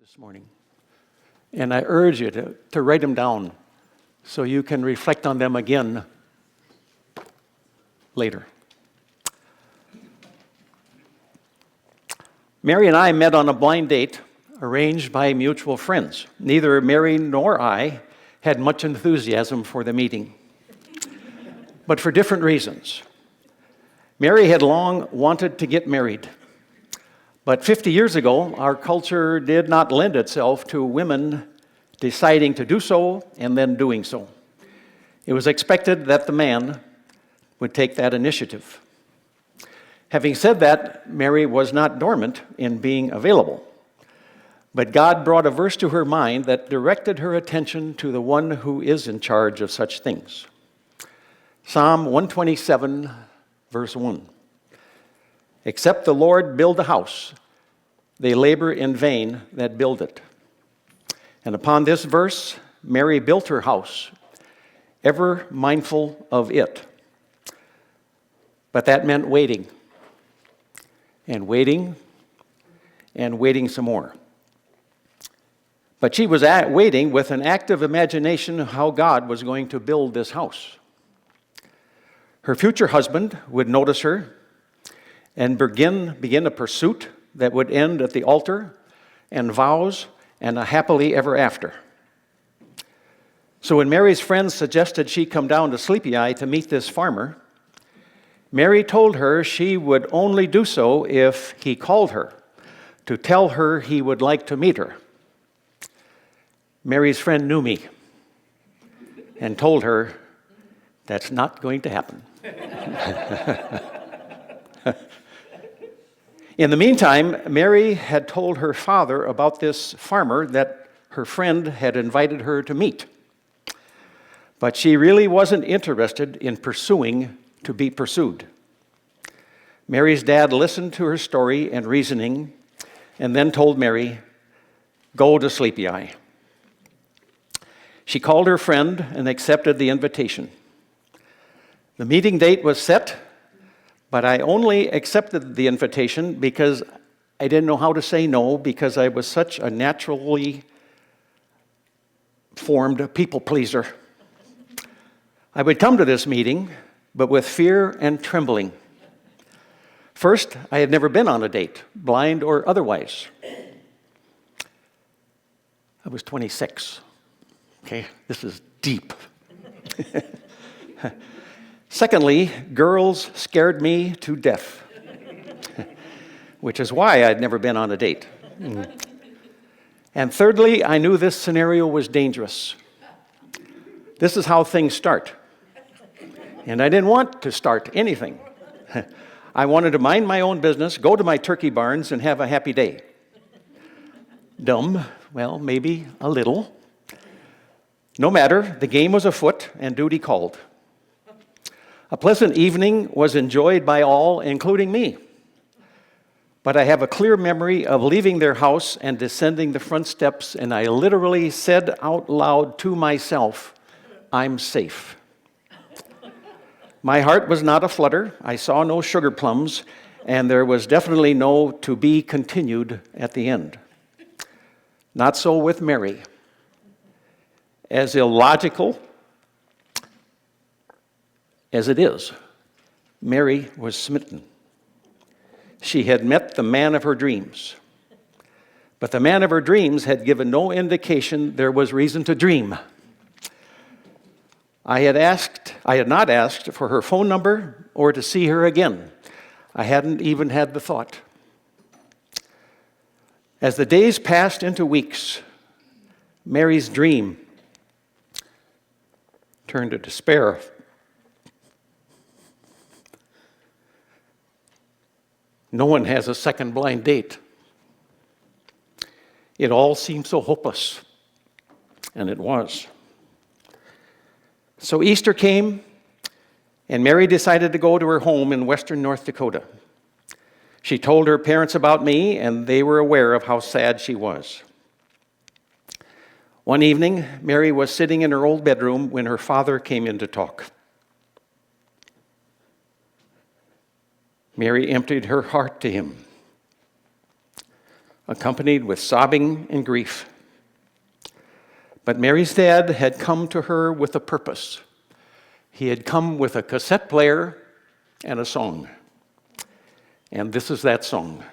this morning. And I urge you to write them down so you can reflect on them again later. Mary and I met on a blind date arranged by mutual friends. Neither Mary nor I had much enthusiasm for the meeting, but for different reasons. Mary had long wanted to get married, but 50 years ago, our culture did not lend itself to women deciding to do so and then doing so. It was expected that the man would take that initiative. Having said that, Mary was not dormant in being available, but God brought a verse to her mind that directed her attention to the one who is in charge of such things. Psalm 127, verse 1. Except the Lord build a house, they labor in vain that build it. And upon this verse, Mary built her house, ever mindful of it. But that meant waiting, and waiting, and waiting some more. But she was waiting with an active imagination of how God was going to build this house. Her future husband would notice her and begin a pursuit that would end at the altar and vows and a happily ever after. So when Mary's friends suggested she come down to Sleepy Eye to meet this farmer, Mary told her she would only do so if he called her to tell her he would like to meet her. Mary's friend knew me and told her that's not going to happen. In the meantime, Mary had told her father about this farmer that her friend had invited her to meet. But she really wasn't interested in pursuing to be pursued. Mary's dad listened to her story and reasoning and then told Mary, "Go to Sleepy Eye." She called her friend and accepted the invitation. The meeting date was set, but I only accepted the invitation because I didn't know how to say no, because I was such a naturally formed people pleaser. I would come to this meeting, but with fear and trembling. First, I had never been on a date, blind or otherwise. I was 26. Okay, this is deep. Secondly, girls scared me to death, which is why I'd never been on a date. And thirdly, I knew this scenario was dangerous. This is how things start. And I didn't want to start anything. I wanted to mind my own business, go to my turkey barns, and have a happy day. Dumb? Well, maybe a little. No matter, the game was afoot and duty called. A pleasant evening was enjoyed by all, including me. But I have a clear memory of leaving their house and descending the front steps, and I literally said out loud to myself, "I'm safe." My heart was not aflutter. I saw no sugar plums, and there was definitely no "to be continued" at the end. Not so with Mary. As illogical as it is, Mary was smitten. She had met the man of her dreams. But the man of her dreams had given no indication there was reason to dream. I had not asked for her phone number or to see her again. I hadn't even had the thought. As the days passed into weeks, Mary's dream turned to despair. No one has a second blind date. It all seemed so hopeless, and it was. So Easter came, and Mary decided to go to her home in western North Dakota. She told her parents about me, and they were aware of how sad she was. One evening, Mary was sitting in her old bedroom when her father came in to talk. Mary emptied her heart to him. accompanied with sobbing and grief. But Mary's dad had come to her with a purpose. He had come with a cassette player and a song. And this is that song.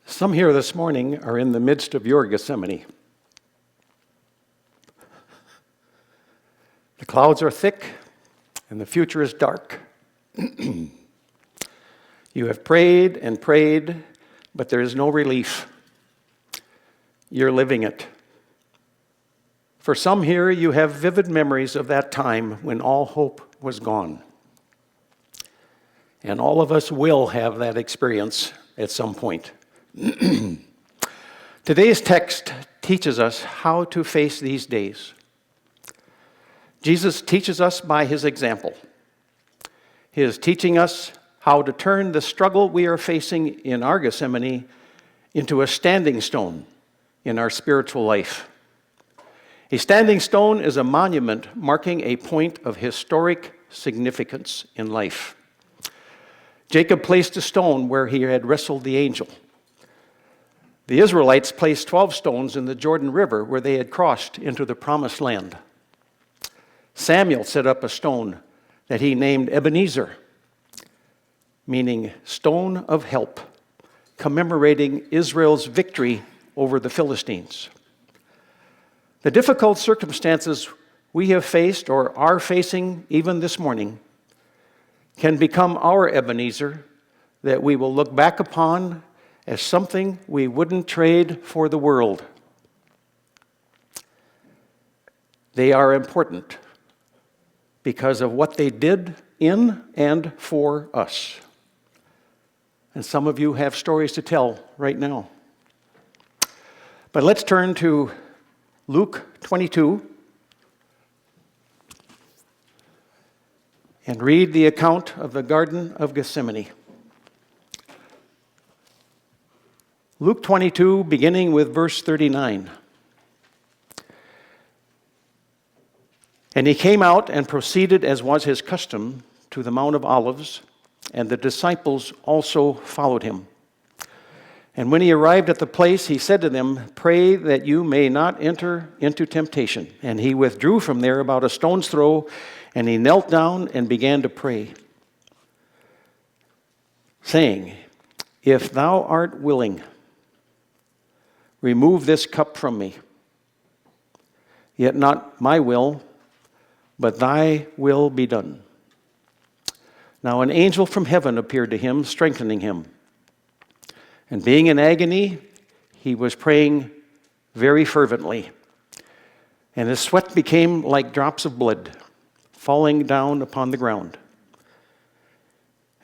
Some here this morning are in the midst of your Gethsemane. The clouds are thick and the future is dark. You have prayed and prayed, but there is no relief. You're living it. For some here, you have vivid memories of that time when all hope was gone. And all of us will have that experience at some point. Today's text teaches us how to face these days. Jesus teaches us by his example. He is teaching us how to turn the struggle we are facing in our Gethsemane into a standing stone in our spiritual life. A standing stone is a monument marking a point of historic significance in life. Jacob placed a stone where he had wrestled the angel. The Israelites placed 12 stones in the Jordan River where they had crossed into the promised land. Samuel set up a stone that he named Ebenezer, meaning stone of help, commemorating Israel's victory over the Philistines. The difficult circumstances we have faced or are facing even this morning can become our Ebenezer that we will look back upon as something we wouldn't trade for the world. They are important because of what they did in and for us. And some of you have stories to tell right now. But let's turn to Luke 22 and read the account of the Garden of Gethsemane. Luke 22, beginning with verse 39. And he came out and proceeded, as was his custom, to the Mount of Olives, and the disciples also followed him. And when he arrived at the place, he said to them, "Pray that you may not enter into temptation." And he withdrew from there about a stone's throw, and he knelt down and began to pray, saying, "If thou art willing, remove this cup from me. Yet not my will, but thy will be done." Now an angel from heaven appeared to him, strengthening him. And being in agony, he was praying very fervently. And his sweat became like drops of blood falling down upon the ground.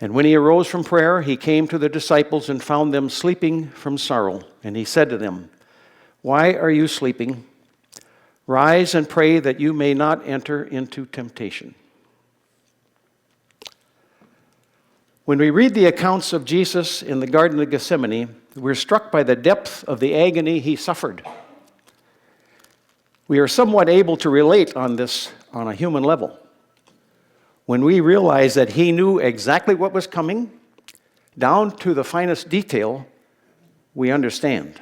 And when he arose from prayer, he came to the disciples and found them sleeping from sorrow. And he said to them, "Why are you sleeping? Rise and pray that you may not enter into temptation." When we read the accounts of Jesus in the Garden of Gethsemane, we're struck by the depth of the agony he suffered. We are somewhat able to relate on this on a human level. When we realize that he knew exactly what was coming, down to the finest detail, we understand.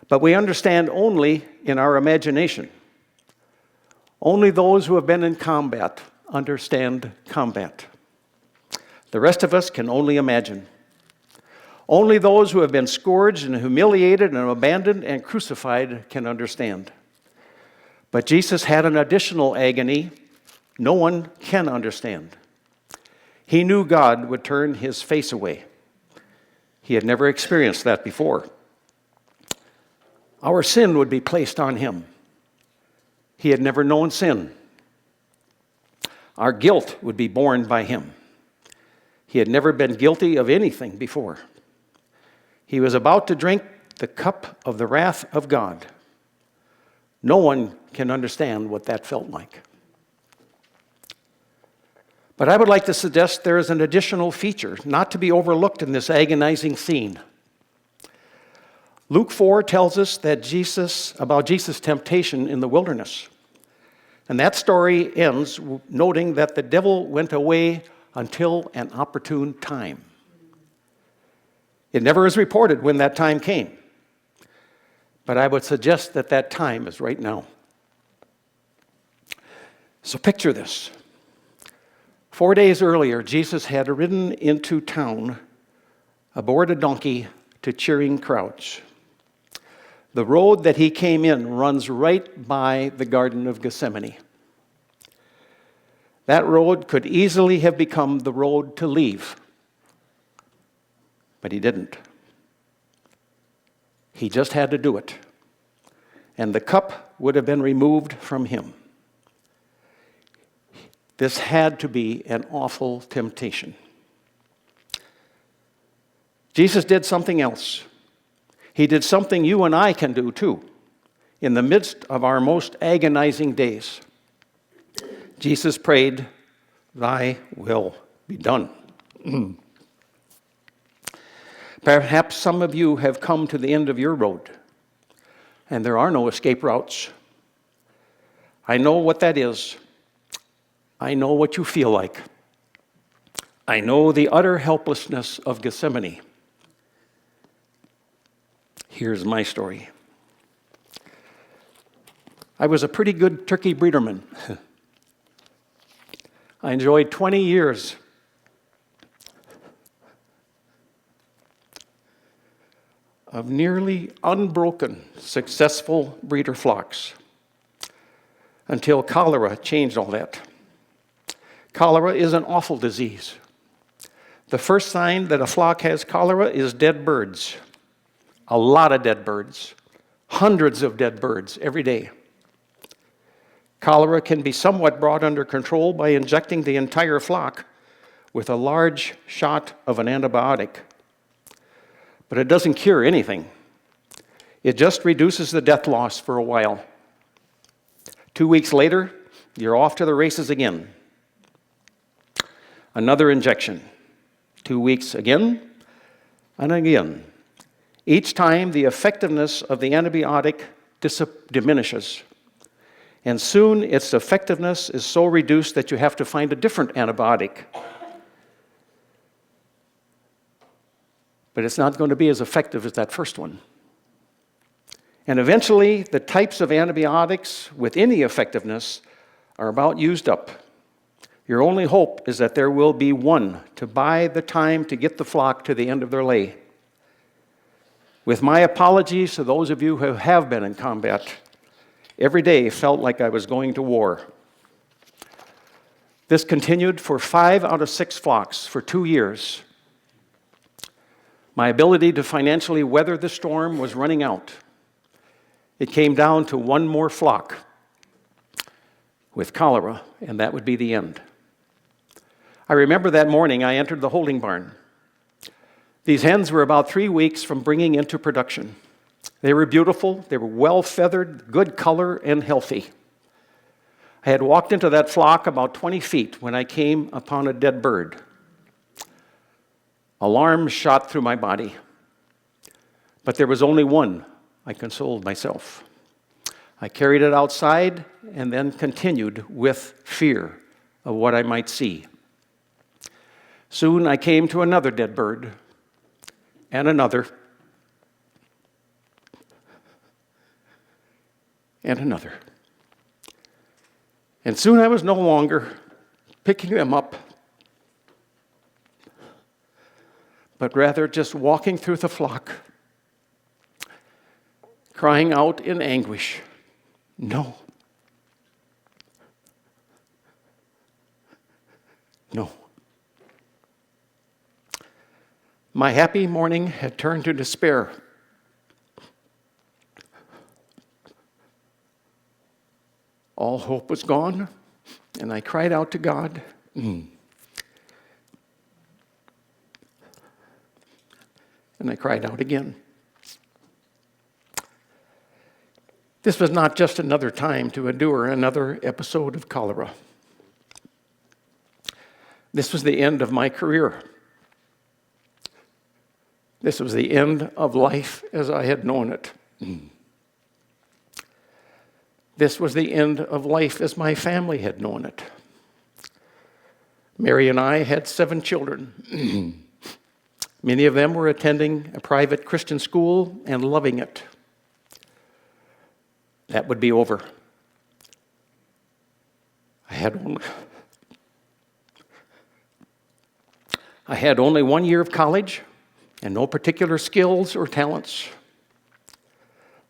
But we understand only in our imagination. Only those who have been in combat understand combat. The rest of us can only imagine. Only those who have been scourged and humiliated and abandoned and crucified can understand. But Jesus had an additional agony no one can understand. He knew God would turn his face away. He had never experienced that before. Our sin would be placed on him. He had never known sin. Our guilt would be borne by him. He had never been guilty of anything before. He was about to drink the cup of the wrath of God. No one can understand what that felt like. But I would like to suggest there is an additional feature not to be overlooked in this agonizing scene. Luke 4 tells us about Jesus' temptation in the wilderness. And that story ends noting that the devil went away until an opportune time. It never is reported when that time came. But I would suggest that that time is right now. So picture this. 4 days earlier, Jesus had ridden into town aboard a donkey to cheering crowds. The road that he came in runs right by the Garden of Gethsemane. That road could easily have become the road to leave, but he didn't. He just had to do it, and the cup would have been removed from him. This had to be an awful temptation. Jesus did something else. He did something you and I can do too, in the midst of our most agonizing days. Jesus prayed, "Thy will be done." Perhaps some of you have come to the end of your road, and there are no escape routes. I know what that is. I know what you feel like. I know the utter helplessness of Gethsemane. Here's my story. I was a pretty good turkey breederman. I enjoyed 20 years of nearly unbroken, successful breeder flocks until cholera changed all that. Cholera is an awful disease. The first sign that a flock has cholera is dead birds. A lot of dead birds. Hundreds of dead birds every day. Cholera can be somewhat brought under control by injecting the entire flock with a large shot of an antibiotic. But it doesn't cure anything. It just reduces the death loss for a while. 2 weeks later, you're off to the races again. Another injection. 2 weeks again and again. Each time, the effectiveness of the antibiotic diminishes. And soon, its effectiveness is so reduced that you have to find a different antibiotic. But it's not going to be as effective as that first one. And eventually, the types of antibiotics with any effectiveness are about used up. Your only hope is that there will be one to buy the time to get the flock to the end of their lay. With my apologies to those of you who have been in combat, every day felt like I was going to war. This continued for 5 out of 6 flocks for 2 years. My ability to financially weather the storm was running out. It came down to one more flock with cholera, and that would be the end. I remember that morning I entered the holding barn. These hens were about 3 weeks from bringing into production. They were beautiful, they were well-feathered, good color, and healthy. I had walked into that flock about 20 feet when I came upon a dead bird. Alarm shot through my body. But there was only one. I consoled myself. I carried it outside and then continued with fear of what I might see. Soon I came to another dead bird, and another, and another. And soon I was no longer picking them up, but rather just walking through the flock, crying out in anguish, "No. No." My happy morning had turned to despair. All hope was gone, and I cried out to God. And I cried out again. This was not just another time to endure another episode of cholera. This was the end of my career. This was the end of life as I had known it. This was the end of life as my family had known it. Mary and I had 7 children. Many of them were attending a private Christian school and loving it. That would be over. I had only 1 year of college and no particular skills or talents.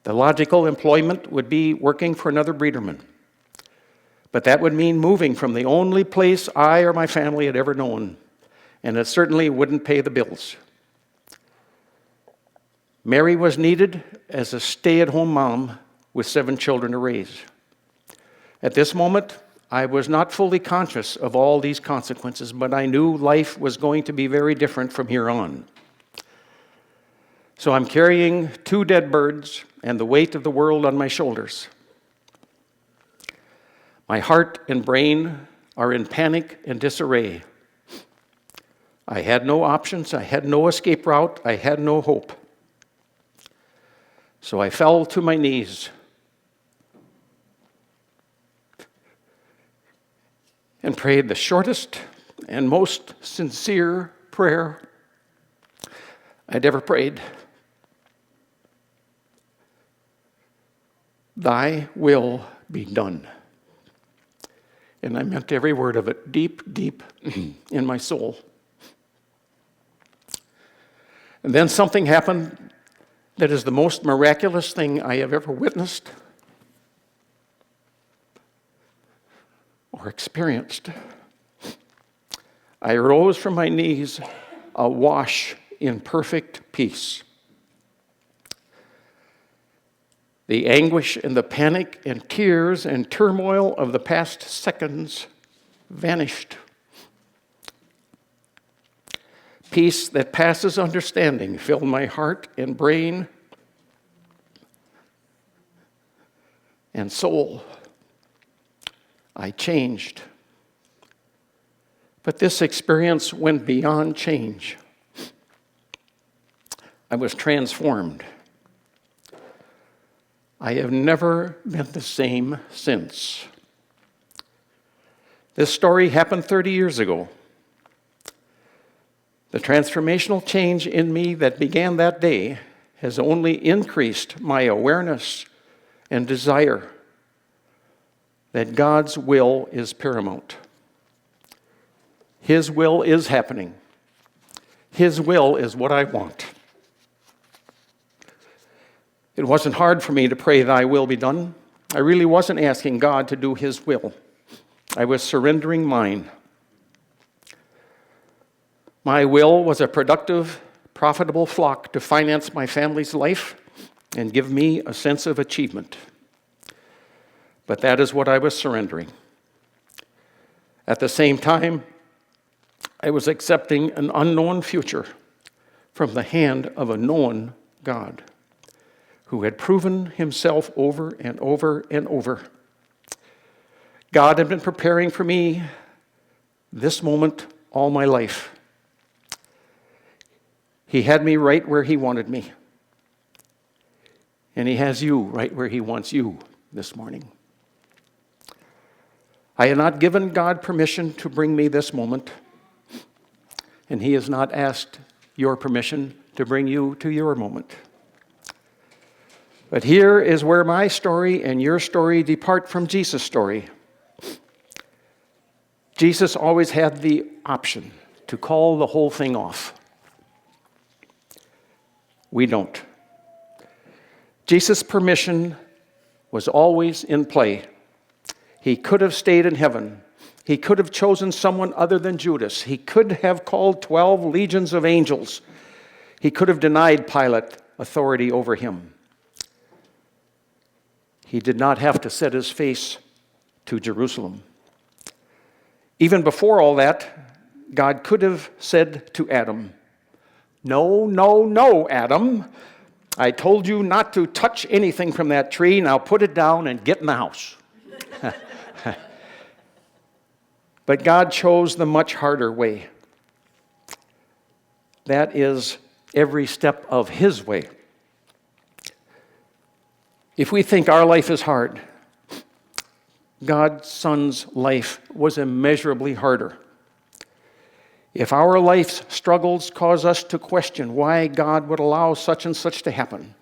The logical employment would be working for another breederman. But that would mean moving from the only place I or my family had ever known, and it certainly wouldn't pay the bills. Mary was needed as a stay-at-home mom with 7 children to raise. At this moment, I was not fully conscious of all these consequences, but I knew life was going to be very different from here on. So I'm carrying 2 dead birds and the weight of the world on my shoulders. My heart and brain are in panic and disarray. I had no options, I had no escape route, I had no hope. So I fell to my knees and prayed the shortest and most sincere prayer I'd ever prayed. Thy will be done. And I meant every word of it, deep, deep in my soul. And then something happened that is the most miraculous thing I have ever witnessed or experienced. I rose from my knees awash in perfect peace. The anguish and the panic and tears and turmoil of the past seconds vanished. Peace that passes understanding filled my heart and brain and soul. I changed. But this experience went beyond change. I was transformed. I have never been the same since. This story happened 30 years ago. The transformational change in me that began that day has only increased my awareness and desire that God's will is paramount. His will is happening. His will is what I want. It wasn't hard for me to pray, thy will be done. I really wasn't asking God to do his will. I was surrendering mine. My will was a productive, profitable flock to finance my family's life and give me a sense of achievement. But that is what I was surrendering. At the same time, I was accepting an unknown future from the hand of a known God who had proven himself over and over and over. God had been preparing for me this moment all my life. He had me right where he wanted me. And he has you right where he wants you this morning. I had not given God permission to bring me this moment, and he has not asked your permission to bring you to your moment. But here is where my story and your story depart from Jesus' story. Jesus always had the option to call the whole thing off. We don't. Jesus' permission was always in play. He could have stayed in heaven. He could have chosen someone other than Judas. He could have called 12 legions of angels. He could have denied Pilate authority over him. He did not have to set his face to Jerusalem. Even before all that, God could have said to Adam, "No, no, no, Adam. I told you not to touch anything from that tree. Now put it down and get in the house." But God chose the much harder way. That is every step of his way. If we think our life is hard, God's Son's life was immeasurably harder. If our life's struggles cause us to question why God would allow such and such to happen,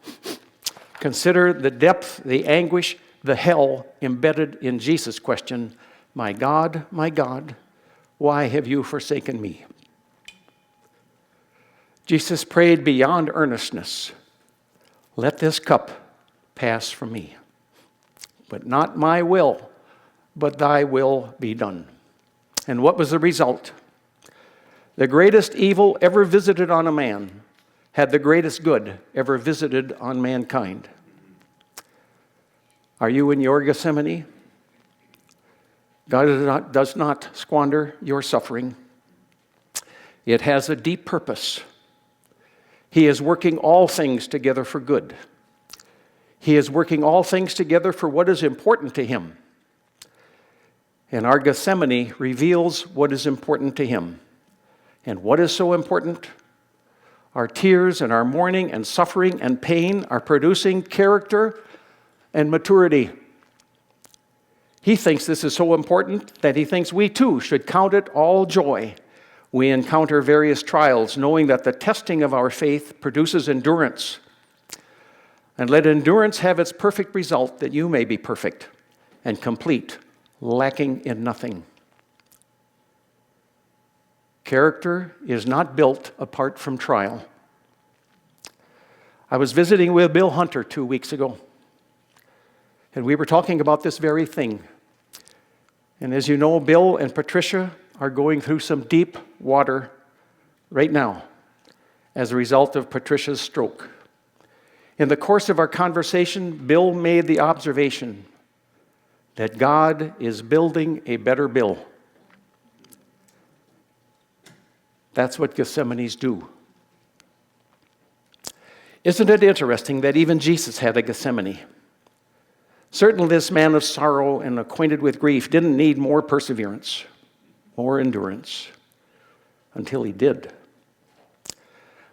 consider the depth, the anguish, the hell embedded in Jesus' question, my God, why have you forsaken me? Jesus prayed beyond earnestness, let this cup pass from me. But not my will, but thy will be done. And what was the result? The greatest evil ever visited on a man had the greatest good ever visited on mankind. Are you in your Gethsemane? God does not squander your suffering. It has a deep purpose. He is working all things together for good. He is working all things together for what is important to him. And our Gethsemane reveals what is important to him. And what is so important? Our tears and our mourning and suffering and pain are producing character and maturity. He thinks this is so important that he thinks we too should count it all joy. We encounter various trials, knowing that the testing of our faith produces endurance. And let endurance have its perfect result, that you may be perfect and complete, lacking in nothing. Character is not built apart from trial. I was visiting with Bill Hunter 2 weeks ago, and we were talking about this very thing. And as you know, Bill and Patricia are going through some deep water right now as a result of Patricia's stroke. In the course of our conversation, Bill made the observation that God is building a better Bill. That's what Gethsemanes do. Isn't it interesting that even Jesus had a Gethsemane? Certainly this man of sorrow and acquainted with grief didn't need more perseverance, more endurance, until he did.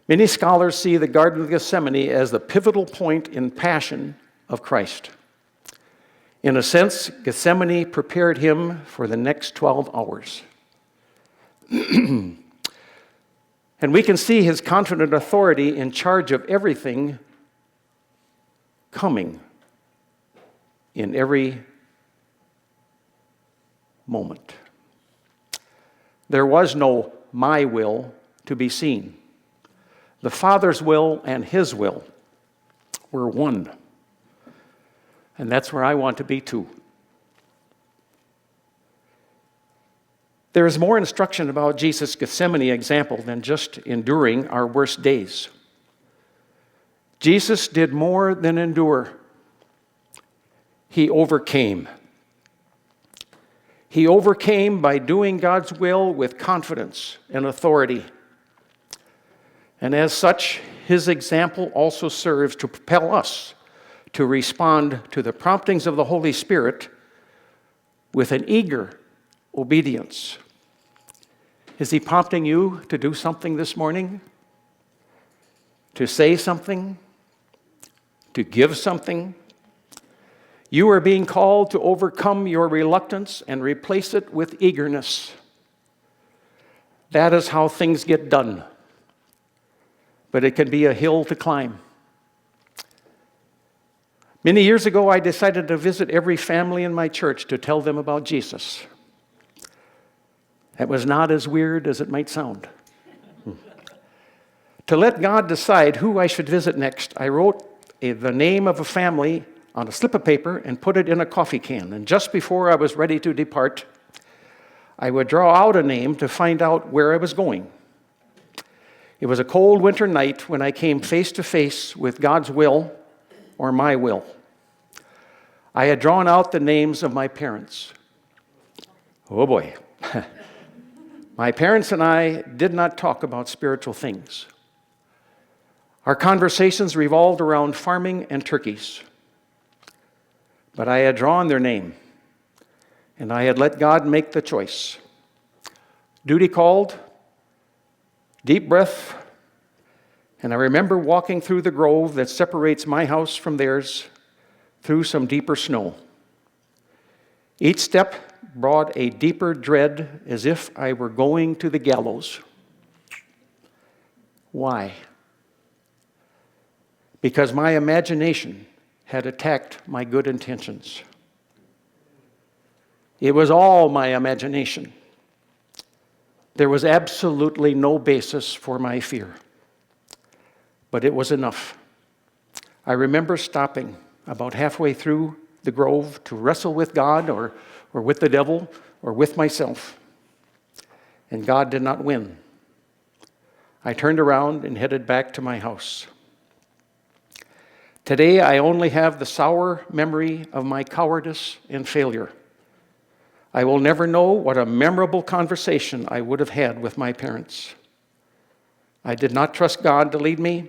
Many scholars see the Garden of Gethsemane as the pivotal point in passion of Christ. In a sense, Gethsemane prepared him for the next 12 hours. And we can see his confident authority in charge of everything coming in every moment. There was no my will to be seen. The Father's will and his will were one. And that's where I want to be too. There is more instruction about Jesus' Gethsemane example than just enduring our worst days. Jesus did more than endure. He overcame. He overcame by doing God's will with confidence and authority. And as such, his example also serves to propel us to respond to the promptings of the Holy Spirit with an eager obedience. Is he prompting you to do something this morning? To say something? To give something? You are being called to overcome your reluctance and replace it with eagerness. That is how things get done. But it can be a hill to climb. Many years ago, I decided to visit every family in my church to tell them about Jesus. That was not as weird as it might sound. To let God decide who I should visit next, I wrote the name of a family on a slip of paper and put it in a coffee can. And just before I was ready to depart, I would draw out a name to find out where I was going. It was a cold winter night when I came face to face with God's will or my will. I had drawn out the names of my parents. Oh boy. My parents and I did not talk about spiritual things. Our conversations revolved around farming and turkeys. But I had drawn their name, and I had let God make the choice. Duty called, deep breath, And I remember walking through the grove that separates my house from theirs, through some deeper snow. Each step brought a deeper dread, as if I were going to the gallows. Why? Because my imagination had attacked my good intentions. It was all my imagination. There was absolutely no basis for my fear. But it was enough. I remember stopping about halfway through the grove to wrestle with God or with the devil or with myself. And God did not win. I turned around and headed back to my house. Today, I only have the sour memory of my cowardice and failure. I will never know what a memorable conversation I would have had with my parents. I did not trust God to lead me,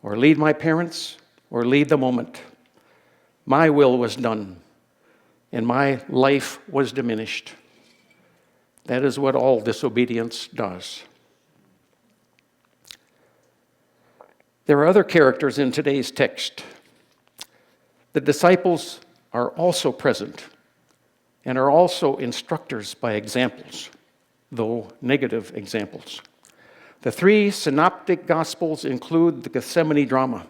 or lead my parents, or lead the moment. My will was done, and my life was diminished. That is what all disobedience does. There are other characters in today's text. The disciples are also present and are also instructors by examples, though negative examples. The three synoptic gospels include the Gethsemane drama.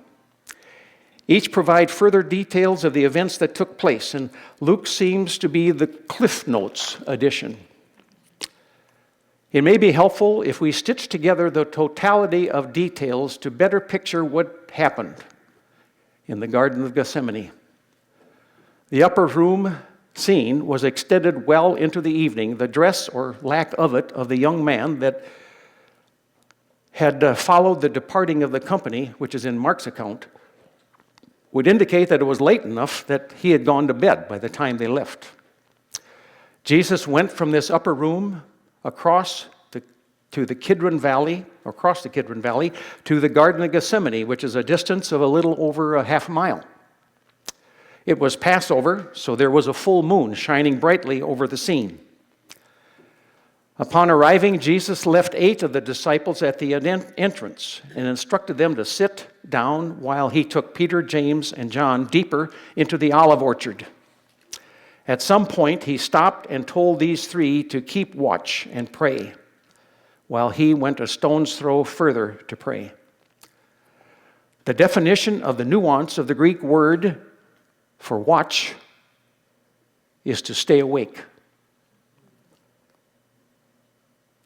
Each provide further details of the events that took place, and Luke seems to be the Cliff Notes edition. It may be helpful if we stitch together the totality of details to better picture what happened in the Garden of Gethsemane. The upper room scene was extended well into the evening. The dress, or lack of it, of the young man that had followed the departing of the company, which is in Mark's account, would indicate that it was late enough that he had gone to bed by the time they left. Jesus went from this upper room across to the Kidron Valley, to the Garden of Gethsemane, which is a distance of a little over a half mile. It was Passover, so there was a full moon shining brightly over the scene. Upon arriving, Jesus left 8 of the disciples at the entrance and instructed them to sit down while he took Peter, James, and John deeper into the olive orchard. At some point, he stopped and told these 3 to keep watch and pray, while he went a stone's throw further to pray. The definition of the nuance of the Greek word for watch is to stay awake,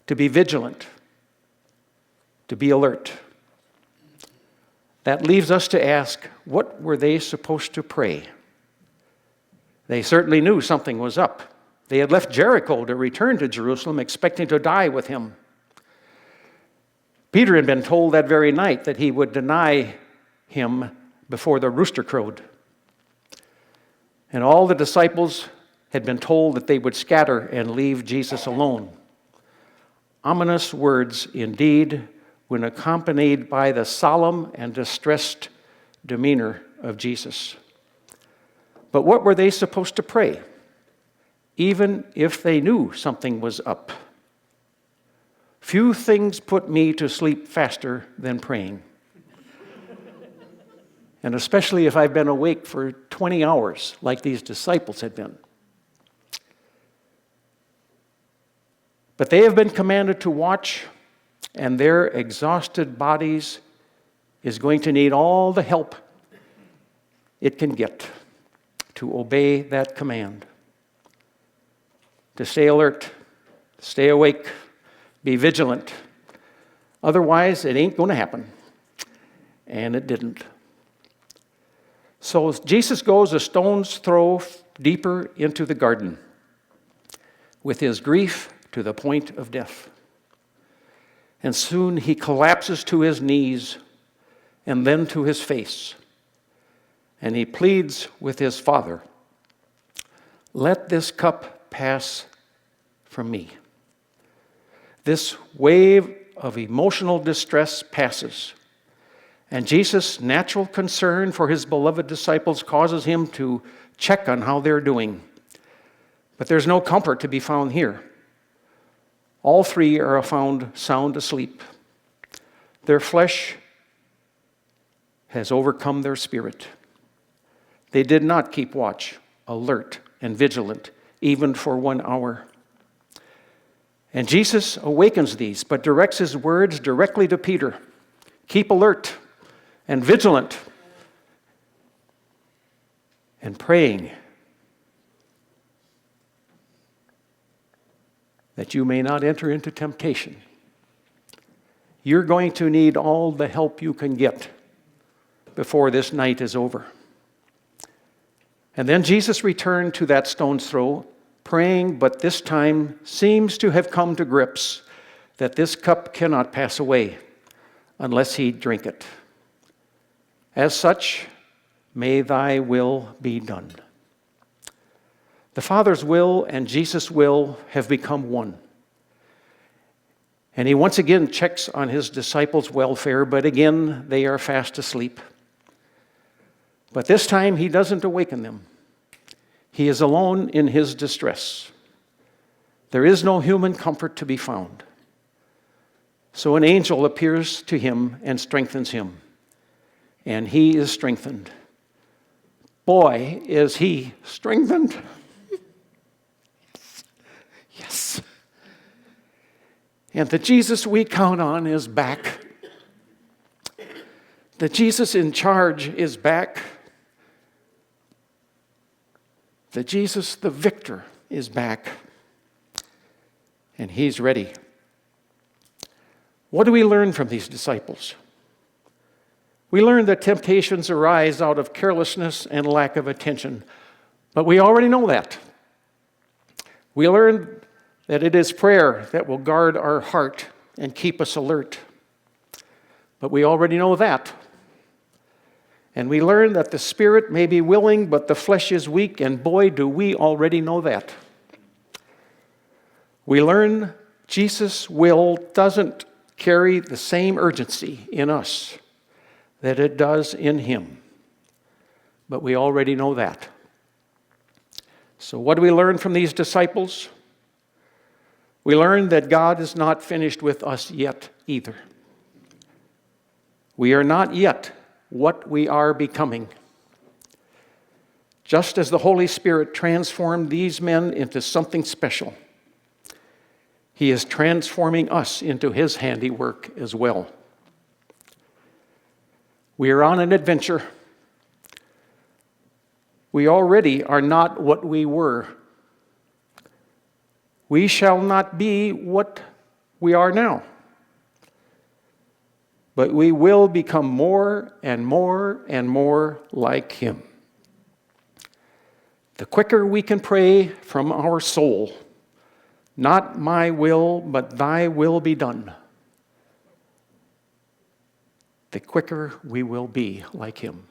to be vigilant, to be alert. That leaves us to ask, what were they supposed to pray? They certainly knew something was up. They had left Jericho to return to Jerusalem, expecting to die with him. Peter had been told that very night that he would deny him before the rooster crowed. And all the disciples had been told that they would scatter and leave Jesus alone. Ominous words indeed, when accompanied by the solemn and distressed demeanor of Jesus. But what were they supposed to pray, even if they knew something was up? Few things put me to sleep faster than praying. And especially if I've been awake for 20 hours, like these disciples had been. But they have been commanded to watch, and their exhausted bodies is going to need all the help it can get to obey that command. To stay alert, stay awake, be vigilant. Otherwise, it ain't going to happen. And it didn't. So Jesus goes a stone's throw deeper into the garden with his grief to the point of death. And soon he collapses to his knees and then to his face. And he pleads with his Father, "Let this cup pass from me." This wave of emotional distress passes. And Jesus' natural concern for his beloved disciples causes him to check on how they're doing. But there's no comfort to be found here. All 3 are found sound asleep. Their flesh has overcome their spirit. They did not keep watch, alert, and vigilant, even for 1 hour. And Jesus awakens these, but directs his words directly to Peter. Keep alert and vigilant and praying that you may not enter into temptation. You're going to need all the help you can get before this night is over. And then Jesus returned to that stone's throw, praying, but this time seems to have come to grips that this cup cannot pass away unless he drink it. As such, may thy will be done. The Father's will and Jesus' will have become one. And he once again checks on his disciples' welfare, but again they are fast asleep. But this time he doesn't awaken them. He is alone in his distress. There is no human comfort to be found. So an angel appears to him and strengthens him. And he is strengthened. Boy, is he strengthened. Yes. And the Jesus we count on is back. The Jesus in charge is back. The Jesus, the victor, is back. And he's ready. What do we learn from these disciples? We learn that temptations arise out of carelessness and lack of attention. But we already know that. We learn that it is prayer that will guard our heart and keep us alert. But we already know that. And we learn that the spirit may be willing, but the flesh is weak, and boy, do we already know that. We learn Jesus' will doesn't carry the same urgency in us that it does in him. But we already know that. So what do we learn from these disciples? We learn that God is not finished with us yet either. We are not yet what we are becoming. Just as the Holy Spirit transformed these men into something special, he is transforming us into his handiwork as well. We are on an adventure. We already are not what we were. We shall not be what we are now. But we will become more and more and more like him. The quicker we can pray from our soul, not my will, but thy will be done, the quicker we will be like him.